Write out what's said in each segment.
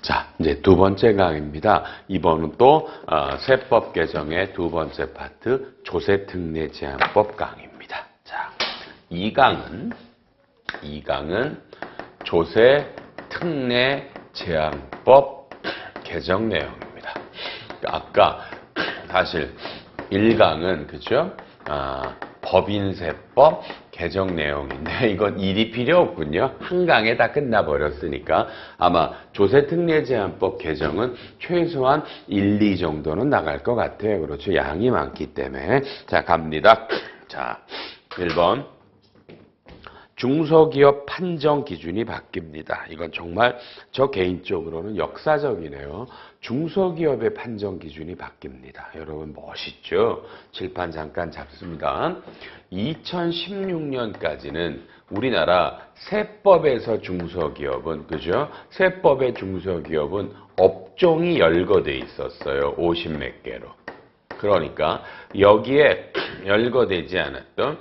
자, 이제 두 번째 강의입니다. 이번은 또 세법 개정의 두 번째 파트 조세특례제한법 강의입니다. 자, 이 강은 조세특례제한법 개정 내용입니다. 아까 사실 1강은 그죠? 법인세법 개정 내용인데 이건 일이 필요 없군요. 한 강에 다 끝나버렸으니까 아마 조세특례제한법 개정은 최소한 1, 2 정도는 나갈 것 같아요. 그렇죠. 양이 많기 때문에. 자, 갑니다. 자, 1번. 중소기업 판정 기준이 바뀝니다. 이건 정말 저 개인적으로는 역사적이네요. 중소기업의 판정 기준이 바뀝니다. 여러분 멋있죠? 칠판 잠깐 잡습니다. 2016년까지는 우리나라 세법에서 중소기업은 그죠? 세법의 중소기업은 업종이 열거돼 있었어요. 50몇 개로. 그러니까 여기에 열거되지 않았던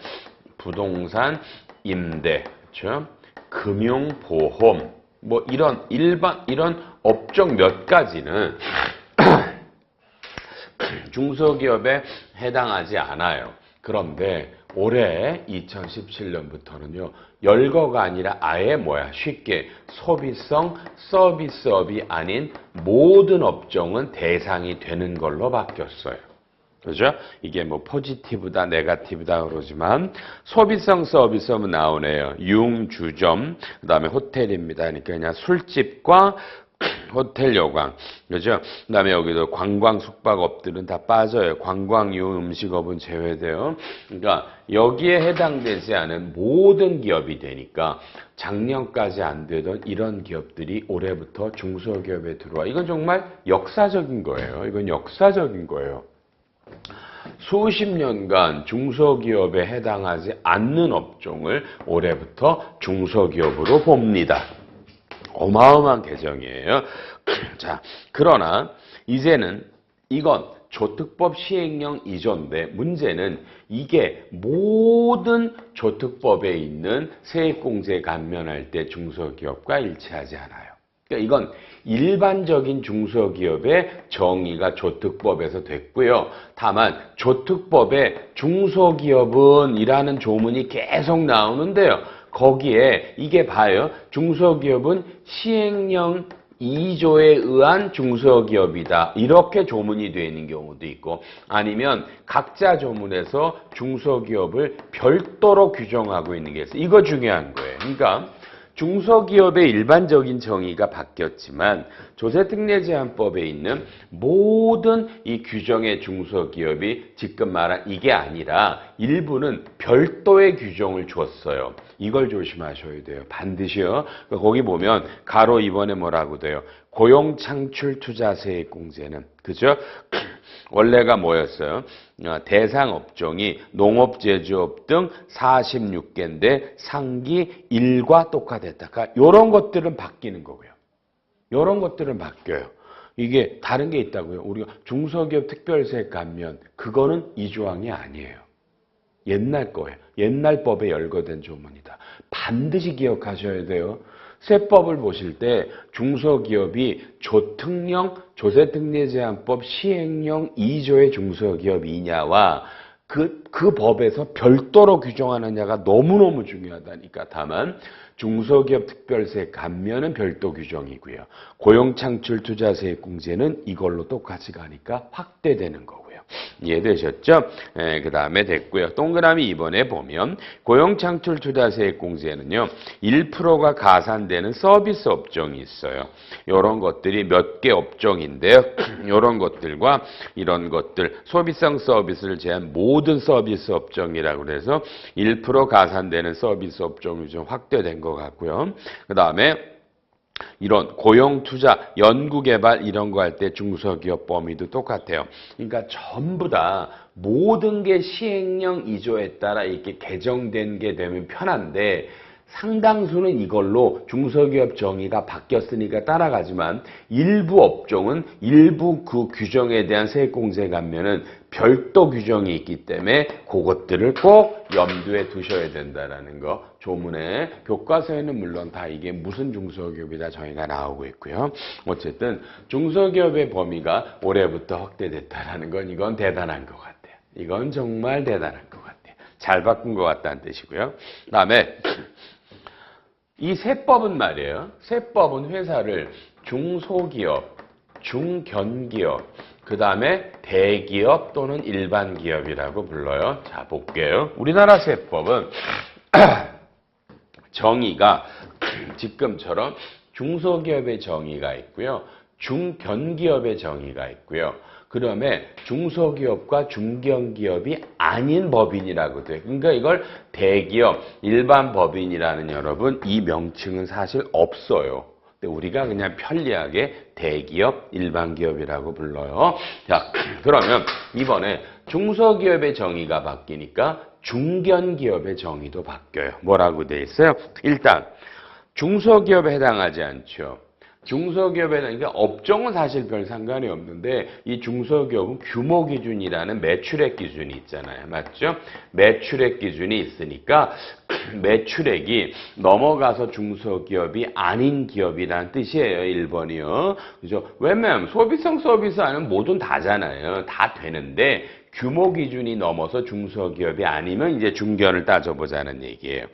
부동산 임대, 그렇죠? 금융보험, 뭐 이런 이런 업종 몇 가지는 중소기업에 해당하지 않아요. 그런데 올해 2017년부터는요, 열거가 아니라 아예 쉽게 소비성 서비스업이 아닌 모든 업종은 대상이 되는 걸로 바뀌었어요. 그죠? 이게 뭐 포지티브다, 네거티브다 그러지만 소비성 서비스업은 나오네요. 융주점, 그다음에 호텔입니다. 그러니까 그냥 술집과 호텔 여관, 그죠? 그다음에 여기도 관광 숙박업들은 다 빠져요. 관광유 음식업은 제외돼요. 그러니까 여기에 해당되지 않은 모든 기업이 되니까 작년까지 안 되던 이런 기업들이 올해부터 중소기업에 들어와. 이건 정말 역사적인 거예요. 이건 역사적인 거예요. 수십 년간 중소기업에 해당하지 않는 업종을 올해부터 중소기업으로 봅니다. 어마어마한 개정이에요. 자, 그러나 이제는 이건 조특법 시행령 이전인데 문제는 이게 모든 조특법에 있는 세액공제 감면할 때 중소기업과 일치하지 않아요. 그러니까 이건 일반적인 중소기업의 정의가 조특법에서 됐고요. 다만 조특법에 중소기업은 이라는 조문이 계속 나오는데요. 거기에 이게 봐요. 중소기업은 시행령 2조에 의한 중소기업이다. 이렇게 조문이 되어 있는 경우도 있고 아니면 각자 조문에서 중소기업을 별도로 규정하고 있는 게 있어요. 이거 중요한 거예요. 그러니까 중소기업의 일반적인 정의가 바뀌었지만 조세특례제한법에 있는 모든 이 규정의 중소기업이 지금 말한 이게 아니라 일부는 별도의 규정을 줬어요. 이걸 조심하셔야 돼요. 반드시요. 거기 보면 가로 2번에 뭐라고 돼요? 고용창출투자세액공제는 그죠? 원래가 뭐였어요? 대상 업종이 농업, 제조업 등 46개인데 상기 1과 똑같았다. 그러니까 이런 것들은 바뀌는 거고요. 이런 것들은 바뀌어요. 이게 다른 게 있다고요. 우리가 중소기업 특별세액 감면 그거는 이 조항이 아니에요. 옛날 거예요. 옛날 법에 열거된 조문이다. 반드시 기억하셔야 돼요. 세법을 보실 때 중소기업이 조세특례제한법 시행령 2조의 중소기업이냐와 그 법에서 별도로 규정하느냐가 너무너무 중요하다니까. 다만 중소기업 특별세 감면은 별도 규정이고요. 고용창출투자세액공제는 이걸로 똑같이 가니까 확대되는 거고요. 이해되셨죠? 그 다음에 됐고요. 동그라미 2번에 보면 고용창출투자세액공제는요. 1%가 가산되는 서비스 업종이 있어요. 이런 것들이 몇 개 업종인데요. 이런 것들과 이런 것들 소비성 서비스를 제한 모든 서비스 업종이라고 그래서 1% 가산되는 서비스 업종이 좀 확대된 것 같고요. 그 다음에 이런 고용투자, 연구개발 이런 거 할 때 중소기업 범위도 똑같아요. 그러니까 전부 다 모든 게 시행령 2조에 따라 이렇게 개정된 게 되면 편한데 상당수는 이걸로 중소기업 정의가 바뀌었으니까 따라가지만 일부 업종은 일부 그 규정에 대한 세액공제 감면은 별도 규정이 있기 때문에 그것들을 꼭 염두에 두셔야 된다라는 거. 조문에 교과서에는 물론 다 이게 무슨 중소기업이다 정의가 나오고 있고요. 어쨌든 중소기업의 범위가 올해부터 확대됐다라는 건 이건 대단한 것 같아요. 이건 정말 대단한 것 같아요. 잘 바꾼 것 같다는 뜻이고요. 그다음에 이 세법은 말이에요. 세법은 회사를 중소기업, 중견기업, 그 다음에 대기업 또는 일반 기업이라고 불러요. 자, 볼게요. 우리나라 세법은 정의가 지금처럼 중소기업의 정의가 있고요. 중견기업의 정의가 있고요. 그 다음에 중소기업과 중견기업이 아닌 법인이라고 돼요. 그러니까 이걸 대기업, 일반 법인이라는 여러분 이 명칭은 사실 없어요. 근데 우리가 그냥 편리하게 대기업, 일반 기업이라고 불러요. 자, 그러면 이번에 중소기업의 정의가 바뀌니까 중견기업의 정의도 바뀌어요. 뭐라고 돼 있어요? 일단 중소기업에 해당하지 않죠. 중소기업에 그러니까 업종은 사실 별 상관이 없는데 이 중소기업은 규모 기준이라는 매출액 기준이 있잖아요. 맞죠? 매출액 기준이 있으니까 매출액이 넘어가서 중소기업이 아닌 기업이라는 뜻이에요. 1번이요. 그죠? 왜냐면 소비성 서비스 하면 뭐든 다잖아요. 다 되는데 규모 기준이 넘어서 중소기업이 아니면 이제 중견을 따져보자는 얘기예요.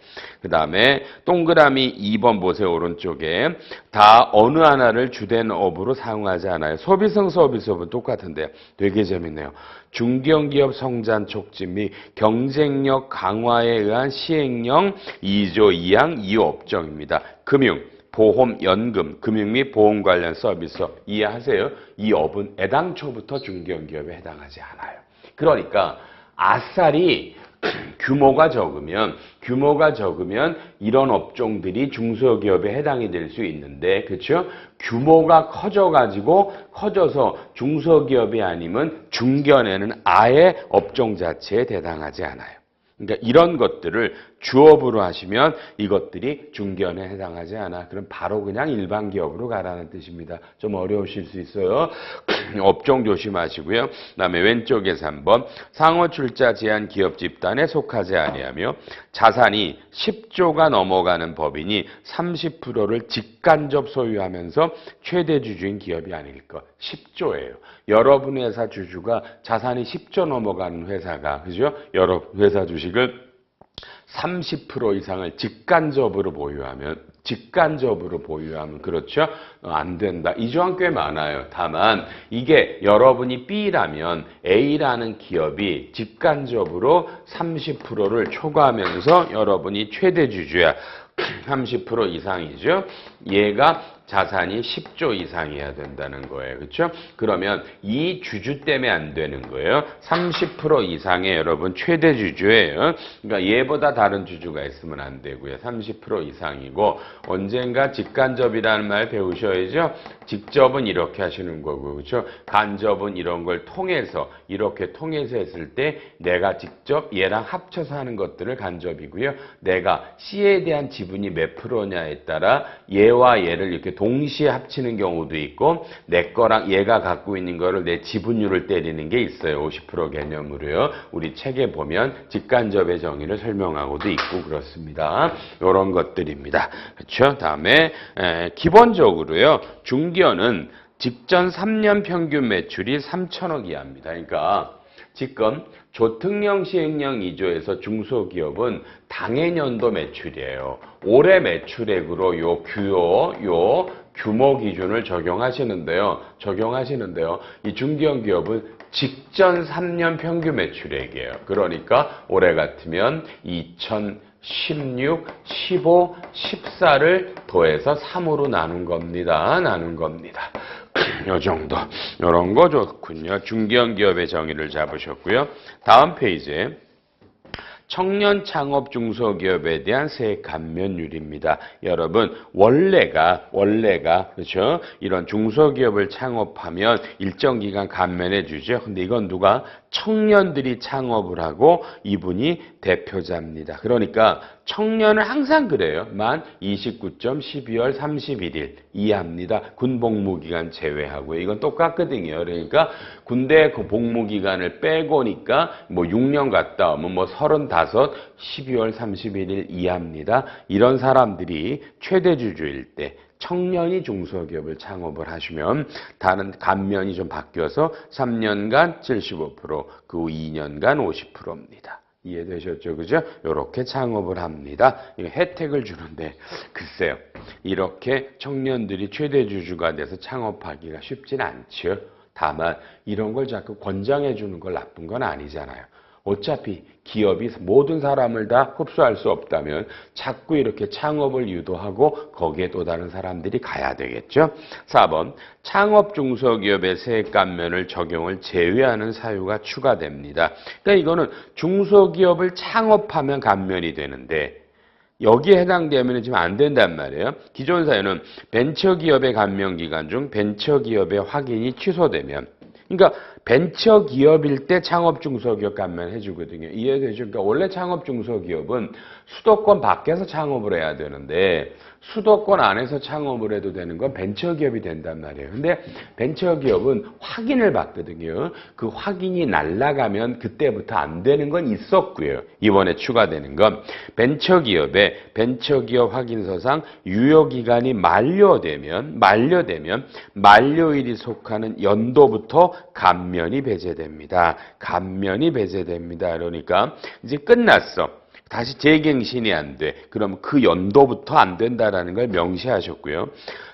그 다음에 동그라미 2번 보세요. 오른쪽에. 다 어느 하나를 주된 업으로 사용하지 않아요. 소비성 서비스업은 똑같은데 되게 재밌네요. 중견기업 성장 촉진 및 경쟁력 강화에 의한 시행령 2조 2항 2업종입니다. 금융, 보험, 연금, 금융 및 보험 관련 서비스업 이해하세요? 이 업은 애당초부터 중견기업에 해당하지 않아요. 그러니까 아싸리 규모가 적으면 이런 업종들이 중소기업에 해당이 될 수 있는데 그렇죠? 규모가 커져서 중소기업이 아니면 중견에는 아예 업종 자체에 해당하지 않아요. 그러니까 이런 것들을 주업으로 하시면 이것들이 중견에 해당하지 않아. 그럼 바로 그냥 일반 기업으로 가라는 뜻입니다. 좀 어려우실 수 있어요. 업종 조심하시고요. 그다음에 왼쪽에 3번 상호 출자 제한 기업 집단에 속하지 아니하며 자산이 10조가 넘어가는 법인이 30%를 직간접 소유하면서 최대 주주인 기업이 아닐 것. 10조예요. 여러분 회사 주주가 자산이 10조 넘어가는 회사가 그죠? 여러 회사 주식을 30% 이상을 직간접으로 보유하면 그렇죠? 안 된다. 이 조항 꽤 많아요. 다만 이게 여러분이 B라면 A라는 기업이 직간접으로 30%를 초과하면서 여러분이 최대 주주야. 30% 이상이죠. 얘가 자산이 10조 이상이어야 된다는 거예요. 그렇죠? 그러면 이 주주 때문에 안 되는 거예요. 30% 이상의 여러분 최대 주주예요. 그러니까 얘보다 다른 주주가 있으면 안 되고요. 30% 이상이고 언젠가 직간접이라는 말 배우셔야죠. 직접은 이렇게 하시는 거고 그렇죠? 간접은 이런 걸 통해서 이렇게 통해서 했을 때 내가 직접 얘랑 합쳐서 하는 것들을 간접이고요. 내가 C에 대한 지분이 몇 프로냐에 따라 얘와 얘를 이렇게 동시에 합치는 경우도 있고 내 거랑 얘가 갖고 있는 거를 내 지분율을 때리는 게 있어요. 50% 개념으로요. 우리 책에 보면 직간접의 정의를 설명하고도 있고 그렇습니다. 이런 것들입니다. 그렇죠? 다음에 기본적으로요. 중견은 직전 3년 평균 매출이 3천억 이하입니다. 그러니까 지금 조특령 시행령 2조에서 중소기업은 당해년도 매출이에요. 올해 매출액으로 요 규모 기준을 적용하시는데요. 이 중견기업은 직전 3년 평균 매출액이에요. 그러니까 올해 같으면 2016, 15, 14를 더해서 3으로 나눈 겁니다. 요 정도. 요런 거 좋군요. 중견기업의 정의를 잡으셨고요. 다음 페이지에 청년 창업 중소기업에 대한 세액 감면율입니다. 여러분 원래가 그렇죠? 이런 중소기업을 창업하면 일정 기간 감면해 주죠. 근데 이건 누가 청년들이 창업을 하고 이분이 대표자입니다. 그러니까 청년은 항상 그래요. 만 29점 12월 31일 이하입니다. 군 복무기간 제외하고요. 이건 똑같거든요. 그러니까 군대 그 복무기간을 빼고니까 뭐 6년 갔다 오면 뭐 35, 12월 31일 이하입니다. 이런 사람들이 최대주주일 때 청년이 중소기업을 창업을 하시면 다른 감면이 좀 바뀌어서 3년간 75%, 그 후 2년간 50%입니다. 이해되셨죠? 그죠? 이렇게 창업을 합니다. 이거 혜택을 주는데 글쎄요. 이렇게 청년들이 최대주주가 돼서 창업하기가 쉽진 않죠. 다만 이런 걸 자꾸 권장해 주는 걸 나쁜 건 아니잖아요. 어차피 기업이 모든 사람을 다 흡수할 수 없다면 자꾸 이렇게 창업을 유도하고 거기에 또 다른 사람들이 가야 되겠죠. 4번 창업 중소기업의 세액 감면을 적용을 제외하는 사유가 추가됩니다. 그러니까 이거는 중소기업을 창업하면 감면이 되는데 여기에 해당되면 지금 안 된단 말이에요. 기존 사유는 벤처기업의 감면 기간 중 벤처기업의 확인이 취소되면 그러니까 벤처기업일 때 창업 중소기업 감면 해주거든요. 이해되죠? 그러니까 원래 창업 중소기업은 수도권 밖에서 창업을 해야 되는데 수도권 안에서 창업을 해도 되는 건 벤처기업이 된단 말이에요. 근데 벤처기업은 확인을 받거든요. 그 확인이 날아가면 그때부터 안 되는 건 있었고요. 이번에 추가되는 건 벤처기업의 벤처기업 확인서상 유효기간이 만료되면 만료일이 속하는 연도부터 감면이 배제됩니다. 감면이 배제됩니다. 그러니까 이제 끝났어. 다시 재갱신이 안 돼. 그럼 그 연도부터 안 된다라는 걸 명시하셨고요.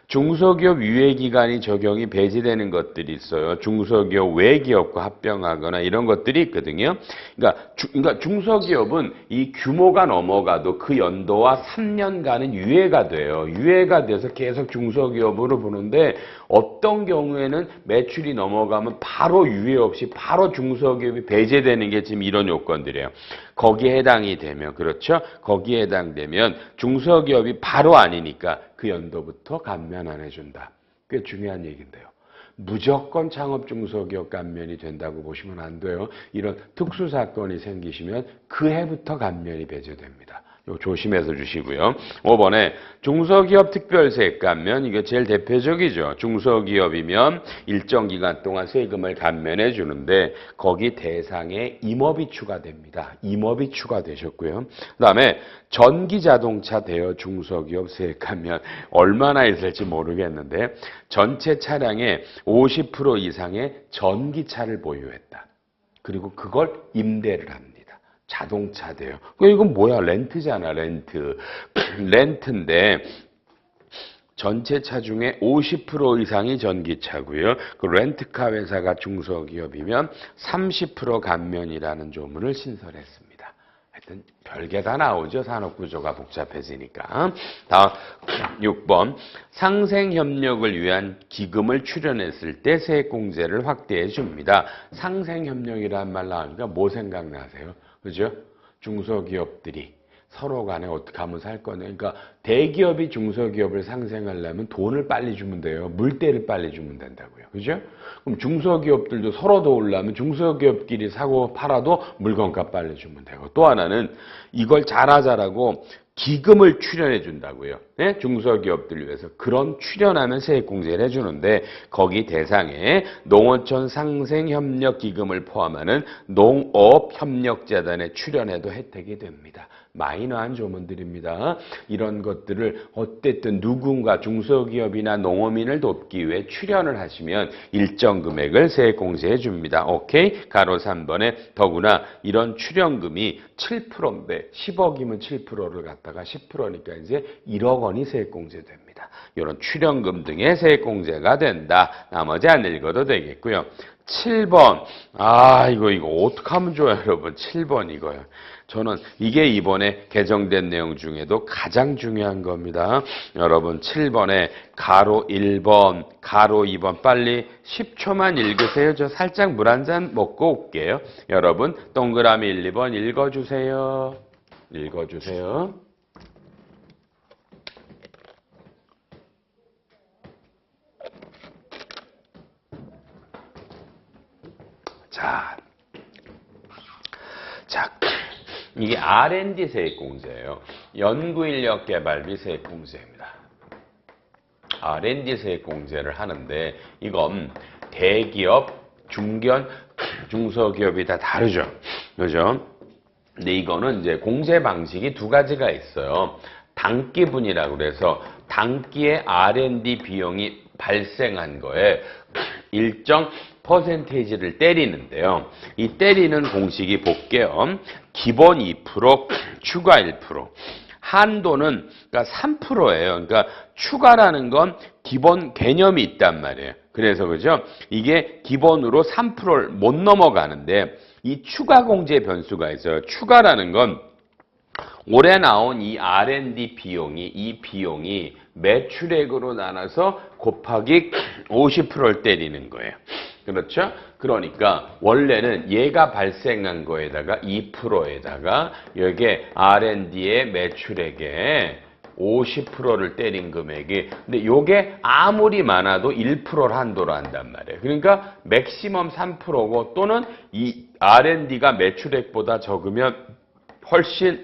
중소기업 유예기간이 적용이 배제되는 것들이 있어요. 중소기업 외기업과 합병하거나 이런 것들이 있거든요. 그러니까 중소기업은 이 규모가 넘어가도 그 연도와 3년간은 유예가 돼요. 유예가 돼서 계속 중소기업으로 보는데 어떤 경우에는 매출이 넘어가면 바로 유예 없이 바로 중소기업이 배제되는 게 지금 이런 요건들이에요. 거기에 해당이 되면 그렇죠? 거기에 해당되면 중소기업이 바로 아니니까 그 연도부터 감면 안 해준다. 꽤 중요한 얘기인데요. 무조건 창업 중소기업 감면이 된다고 보시면 안 돼요. 이런 특수사건이 생기시면 그 해부터 감면이 배제됩니다. 이거 조심해서 주시고요. 5번에 중소기업 특별세액 감면, 이게 제일 대표적이죠. 중소기업이면 일정 기간 동안 세금을 감면해 주는데 거기 대상에 임업이 추가됩니다. 임업이 추가되셨고요. 그 다음에 전기자동차 대여 중소기업 세액 감면 얼마나 있을지 모르겠는데 전체 차량의 50% 이상의 전기차를 보유했다. 그리고 그걸 임대를 합니다. 자동차 대여. 이건 뭐야? 렌트잖아, 렌트. 렌트인데 전체 차 중에 50% 이상이 전기차고요. 그 렌트카 회사가 중소기업이면 30% 감면이라는 조문을 신설했습니다. 하여튼 별게 다 나오죠. 산업구조가 복잡해지니까. 다음 6번 상생협력을 위한 기금을 출연했을 때 세액공제를 확대해 줍니다. 상생협력이라는 말 나오니까 뭐 생각나세요? 그죠? 중소기업들이 서로 간에 어떻게 하면 살 거냐. 그러니까 대기업이 중소기업을 상생하려면 돈을 빨리 주면 돼요. 물때를 빨리 주면 된다고요. 그죠? 그럼 중소기업들도 서로 도우려면 중소기업끼리 사고 팔아도 물건값 빨리 주면 되고. 또 하나는 이걸 잘하자라고 기금을 출연해 준다고요. 네? 중소기업들 위해서 그런 출연하면 세액공제를 해주는데 거기 대상에 농어촌 상생협력기금을 포함하는 농업협력재단에 출연해도 혜택이 됩니다. 마이너한 조문들입니다. 이런 것들을 어쨌든 누군가 중소기업이나 농어민을 돕기 위해 출연을 하시면 일정 금액을 세액공제해 줍니다. 오케이? 가로 3번에 더구나 이런 출연금이 7%인데 10억이면 7%를 갖다가 10%니까 이제 1억 원이 세액공제됩니다. 이런 출연금 등의 세액공제가 된다. 나머지 안 읽어도 되겠고요. 7번. 이거 어떻게 하면 좋아요, 여러분? 7번 이거요. 저는 이게 이번에 개정된 내용 중에도 가장 중요한 겁니다. 여러분 7번에 가로 1번, 가로 2번 빨리 10초만 읽으세요. 저 살짝 물 한 잔 먹고 올게요. 여러분 동그라미 1, 2번 읽어주세요. 읽어주세요. 자, 이게 R&D 세액공제예요. 연구인력 개발비 세액공제입니다. R&D 세액공제를 하는데 이건 대기업, 중소기업이 다 다르죠. 그죠? 근데 이거는 이제 공제 방식이 두 가지가 있어요. 단기분이라고 그래서 단기에 R&D 비용이 발생한 거에 일정 퍼센테이지를 때리는데요. 이 때리는 공식이 볼게요. 기본 2%, 추가 1%. 한도는 그러니까 3%예요. 그러니까 추가라는 건 기본 개념이 있단 말이에요. 그래서 그죠? 이게 기본으로 3%를 못 넘어가는데 이 추가 공제 변수가 있어요. 추가라는 건 올해 나온 이 R&D 비용이 이 비용이 매출액으로 나눠서 곱하기 50%를 때리는 거예요. 그렇죠? 그러니까 원래는 얘가 발생한 거에다가 2%에다가 여기에 R&D의 매출액에 50%를 때린 금액이 근데 요게 아무리 많아도 1%를 한도로 한단 말이에요. 그러니까 맥시멈 3%고 또는 이 R&D가 매출액보다 적으면 훨씬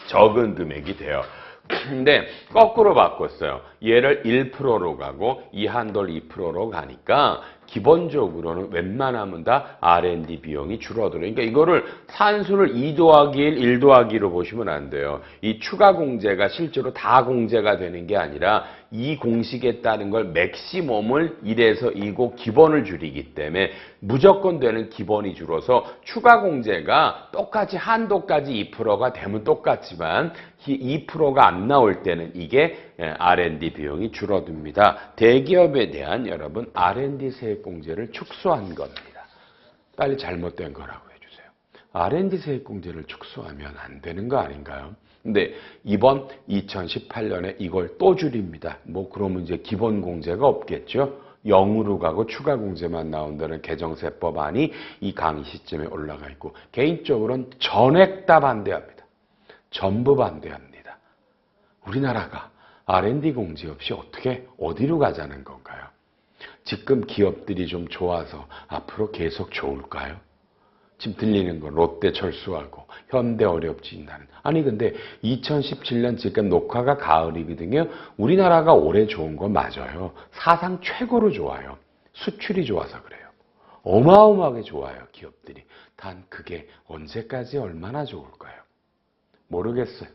적은 금액이 돼요. 근데 거꾸로 바꿨어요. 얘를 1%로 가고 이 한도를 2%로 가니까 기본적으로는 웬만하면 다 R&D 비용이 줄어들어요. 그러니까 이거를 산수를 2 더하기 1, 1 더하기 2로 보시면 안 돼요. 이 추가 공제가 실제로 다 공제가 되는 게 아니라 이 공식에 따른 걸 맥시멈을 1에서 2고 기본을 줄이기 때문에 무조건 되는 기본이 줄어서 추가 공제가 똑같이 한도까지 2%가 되면 똑같지만 2%가 안 나올 때는 이게 R&D 비용이 줄어듭니다. 대기업에 대한 여러분 R&D 세액공제를 축소한 겁니다. 빨리 잘못된 거라고 해주세요. R&D 세액공제를 축소하면 안 되는 거 아닌가요? 근데 이번 2018년에 이걸 또 줄입니다. 뭐 그러면 이제 기본 공제가 없겠죠. 0으로 가고 추가 공제만 나온다는 개정세법안이 이 강의 시점에 올라가 있고 개인적으로는 전액 다 반대합니다. 전부 반대합니다. 우리나라가 R&D 공제 없이 어떻게 어디로 가자는 건가요? 지금 기업들이 좀 좋아서 앞으로 계속 좋을까요? 지금 들리는 건 롯데 철수하고 현대 어렵진다는. 아니 근데 2017년 지금 녹화가 가을이거든요. 우리나라가 올해 좋은 건 맞아요. 사상 최고로 좋아요. 수출이 좋아서 그래요. 어마어마하게 좋아요. 기업들이. 단 그게 언제까지 얼마나 좋을까요? 모르겠어요.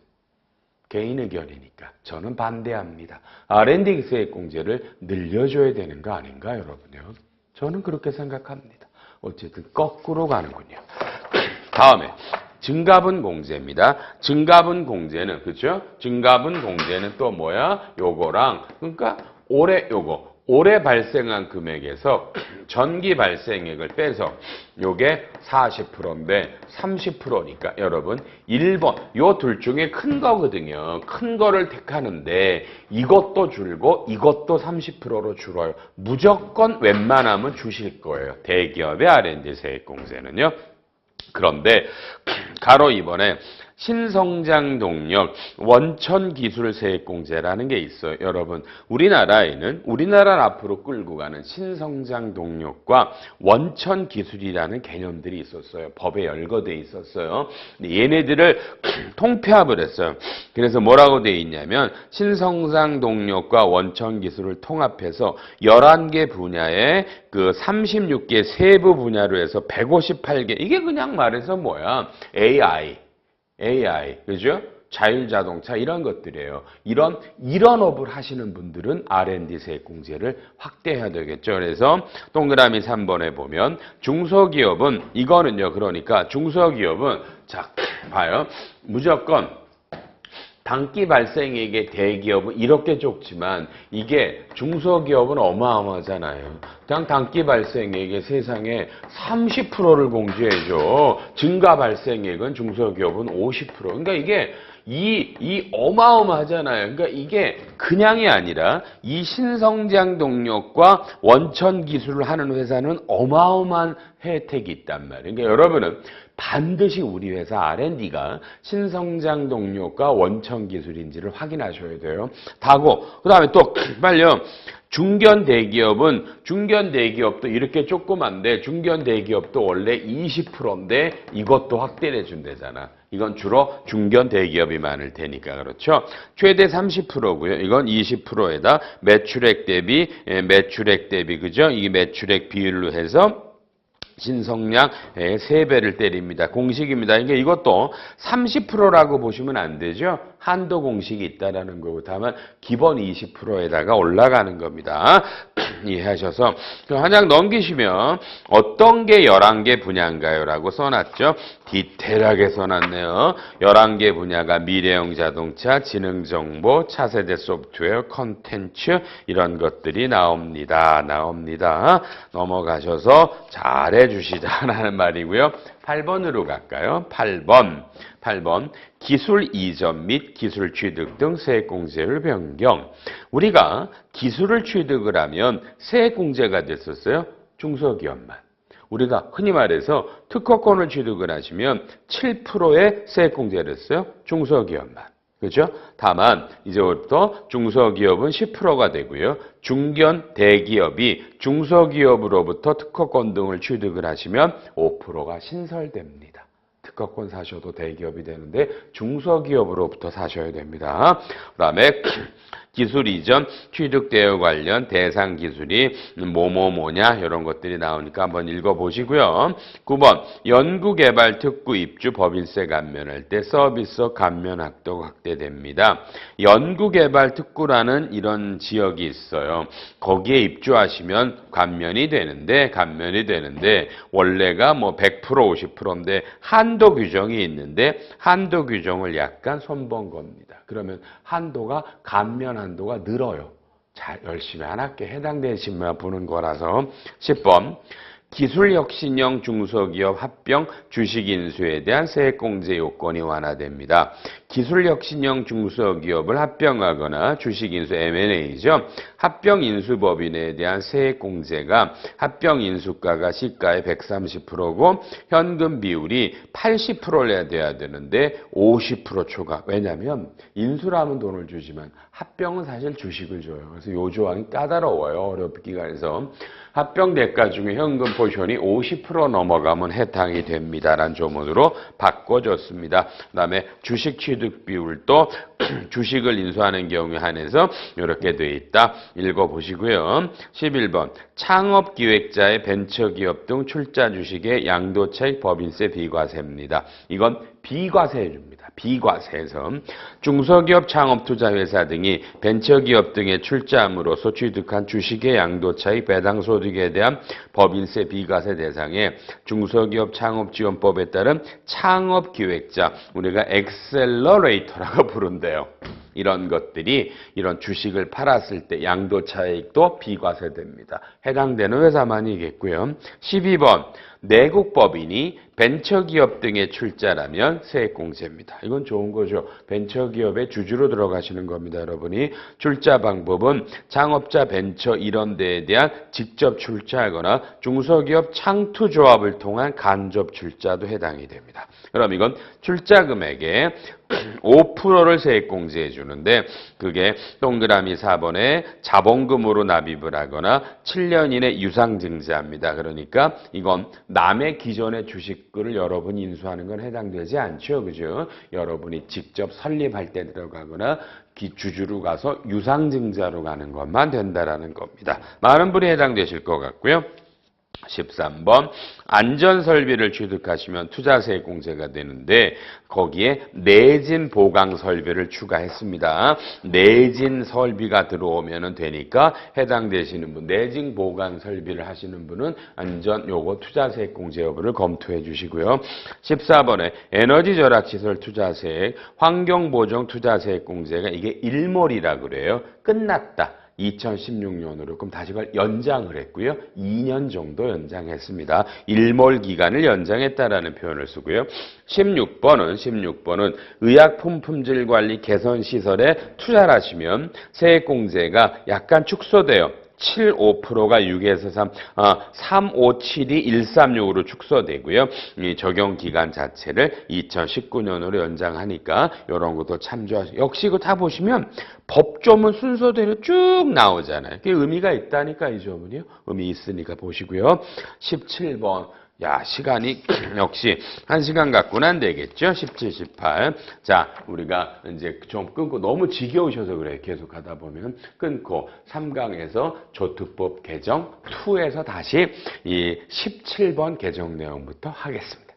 개인 의견이니까 저는 반대합니다. R&D 세액공제를 늘려줘야 되는 거 아닌가 여러분요? 저는 그렇게 생각합니다. 어쨌든 거꾸로 가는군요. 다음에 증가분 공제입니다. 증가분 공제는 그렇죠? 증가분 공제는 또 뭐야? 요거랑 그러니까 올해 발생한 금액에서 전기 발생액을 빼서 요게 40%인데 30%니까 여러분 1번 요 둘 중에 큰 거거든요. 큰 거를 택하는데 이것도 줄고 이것도 30%로 줄어요. 무조건 웬만하면 주실 거예요. 대기업의 R&D 세액공제는요. 그런데 가로 2번에 신성장 동력 원천 기술 세액공제라는 게 있어요. 여러분 우리나라에는 우리나라를 앞으로 끌고 가는 신성장 동력과 원천 기술이라는 개념들이 있었어요. 법에 열거돼 있었어요. 근데 얘네들을 통폐합을 했어요. 그래서 뭐라고 돼 있냐면 신성장 동력과 원천 기술을 통합해서 11개 분야에 그 36개 세부 분야로 해서 158개 이게 그냥 말해서 뭐야? AI, 그죠? 자율자동차 이런 것들이에요. 이런 업을 하시는 분들은 R&D 세액공제를 확대해야 되겠죠. 그래서 동그라미 3번에 보면 중소기업은 이거는요. 그러니까 중소기업은 자 봐요. 무조건 단기 발생액의 대기업은 이렇게 좁지만 이게 중소기업은 어마어마하잖아요. 그냥 단기 발생액의 세상에 30%를 공제해줘. 증가 발생액은 중소기업은 50%. 그러니까 이게 이 어마어마하잖아요. 그러니까 이게 그냥이 아니라 이 신성장 동력과 원천 기술을 하는 회사는 어마어마한 혜택이 있단 말이에요. 그러니까 여러분은 반드시 우리 회사 R&D가 신성장 동력과 원천 기술인지를 확인하셔야 돼요. 다고 그다음에 또 빨리요. 중견 대기업도 이렇게 조그만데 중견 대기업도 원래 20%인데 이것도 확대를 해준대잖아. 이건 주로 중견 대기업이 많을 테니까 그렇죠. 최대 30%고요. 이건 20%에다 매출액 대비 그죠? 이게 매출액 비율로 해서 신성량 3배를 때립니다. 공식입니다. 그러니까 이것도 30%라고 보시면 안 되죠. 한도 공식이 있다라는 거고 다만 기본 20%에다가 올라가는 겁니다. 이해하셔서 한 장 넘기시면 어떤 게 11개 분야인가요? 라고 써놨죠. 디테일하게 써놨네요. 11개 분야가 미래형 자동차, 지능정보, 차세대 소프트웨어, 컨텐츠 이런 것들이 나옵니다. 넘어가셔서 잘해주시자라는 말이고요. 8번으로 갈까요? 8번 기술 이전 및 기술 취득 등 세액공제율 변경. 우리가 기술을 취득을 하면 세액공제가 됐었어요. 중소기업만. 우리가 흔히 말해서 특허권을 취득을 하시면 7%의 세액공제를 했어요. 중소기업만. 그렇죠? 다만 이제부터 중소기업은 10%가 되고요. 중견 대기업이 중소기업으로부터 특허권 등을 취득을 하시면 5%가 신설됩니다. 특허권 사셔도 대기업이 되는데 중소기업으로부터 사셔야 됩니다. 그다음에 기술 이전 취득 대여 관련 대상 기술이 뭐냐 이런 것들이 나오니까 한번 읽어보시고요. 9번 연구개발 특구 입주 법인세 감면할 때 서비스업 감면 확도가 확대됩니다. 연구개발 특구라는 이런 지역이 있어요. 거기에 입주하시면 감면이 되는데 원래가 뭐 100% 50%인데 한도 규정이 있는데 한도 규정을 약간 손본 겁니다. 그러면 한도가 감면 한도가 늘어요. 잘 열심히 안 할게 해당되시면 보는 거라서 10번 기술혁신형 중소기업 합병 주식인수에 대한 세액공제 요건이 완화됩니다. 기술혁신형 중소기업을 합병하거나 주식인수 M&A죠. 합병인수법인에 대한 세액공제가 합병인수가가 시가의 130%고 현금 비율이 80%를 돼야 되는데 50% 초과. 왜냐하면 인수라면 돈을 주지만 합병은 사실 주식을 줘요. 그래서 요 조항이 까다로워요. 어렵기가 해서. 합병 대가 중에 현금 포션이 50% 넘어가면 해당이 됩니다라는 조문으로 바꿔줬습니다. 그 다음에 주식 취득 비율도 주식을 인수하는 경우에 한해서 이렇게 돼 있다. 읽어보시고요. 11번 창업기획자의 벤처기업 등 출자 주식의 양도차익 법인세 비과세입니다. 이건 비과세줍니다. 비과세에서 중소기업 창업투자회사 등이 벤처기업 등에 출자함으로써 취득한 주식의 양도차익 배당소득에 대한 법인세 비과세 대상에 중소기업 창업지원법에 따른 창업기획자, 우리가 엑셀러레이터라고 부른대요. 이런 것들이 이런 주식을 팔았을 때 양도차익도 비과세됩니다. 해당되는 회사만이겠고요. 12번 내국법인이 벤처기업 등의 출자라면 세액공제입니다. 이건 좋은 거죠. 벤처기업의 주주로 들어가시는 겁니다. 여러분이 출자 방법은 창업자 벤처 이런 데에 대한 직접 출자하거나 중소기업 창투조합을 통한 간접 출자도 해당이 됩니다. 그럼 이건 출자 금액의 5%를 세액공제해 주는데 그게 동그라미 4번에 자본금으로 납입을 하거나 7년 이내 유상증자입니다. 그러니까 이건 남의 기존의 주식을 여러분이 인수하는 건 해당되지 않죠. 그죠? 여러분이 직접 설립할 때 들어가거나 주주로 가서 유상증자로 가는 것만 된다라는 겁니다. 많은 분이 해당되실 것 같고요. 13번 안전설비를 취득하시면 투자세액공제가 되는데 거기에 내진 보강 설비를 추가했습니다. 내진 설비가 들어오면 되니까 해당되시는 분, 내진 보강 설비를 하시는 분은 안전 요거 투자세액공제 여부를 검토해 주시고요. 14번에 에너지 절약 시설 투자세액, 환경보정 투자세액공제가 이게 일몰이라 그래요. 끝났다. 2016년으로 그럼 다시 연장을 했고요. 2년 정도 연장했습니다. 일몰 기간을 연장했다라는 표현을 쓰고요. 16번은 의약품 품질 관리 개선 시설에 투자를 하시면 세액공제가 약간 축소돼요. 75%가 6에서 357이 136으로 축소되고요. 이 적용 기간 자체를 2019년으로 연장하니까 이런 것도 참조하시고 역시 이거 다 보시면 법조문 순서대로 쭉 나오잖아요. 그게 의미가 있다니까 이 조문이요. 의미 있으니까 보시고요. 17번. 야, 시간이 역시 1시간 갖고는 안 되겠죠? 17, 18. 자, 우리가 이제 좀 끊고 너무 지겨우셔서 그래요. 계속 하다 보면 끊고 3강에서 조특법 개정 2에서 다시 이 17번 개정 내용부터 하겠습니다.